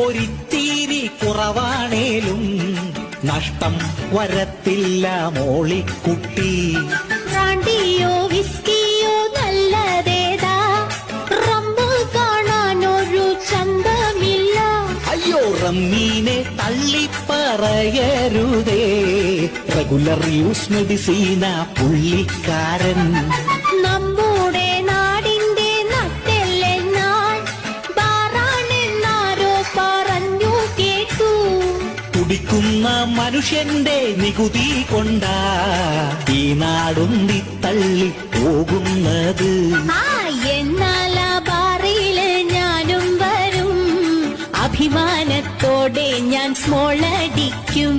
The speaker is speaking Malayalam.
ഒരിത്തിരി കുറവാണേലും നഷ്ടം വരത്തില്ല മോളിക്കുട്ടി. റാണ്ടിയോ വിസ്കിയോ നല്ലതേതാ, റമ്മ് കാണാനൊരു ചന്തമില്ല. അയ്യോ റമ്മീനെ തള്ളിപ്പറയരുതേ, റെഗുലർ യൂസ് മെഡിസീന പുള്ളിക്കാരൻ. നമ്മുടെ നാടിന്റെ നട്ടെല്ലെന്നാൽ ബാറാണെന്നാരോ പറഞ്ഞു കേട്ടു. കുടിക്കുന്ന മനുഷ്യന്റെ നികുതി കൊണ്ടാ ഈ നാടുന്തി തള്ളി പോകുന്നത്. എന്നാൽ ആ ബാറില് ഞാനും വരും, അഭിമാനത്തോടെ ഞാൻ സ്മോളടിക്കും.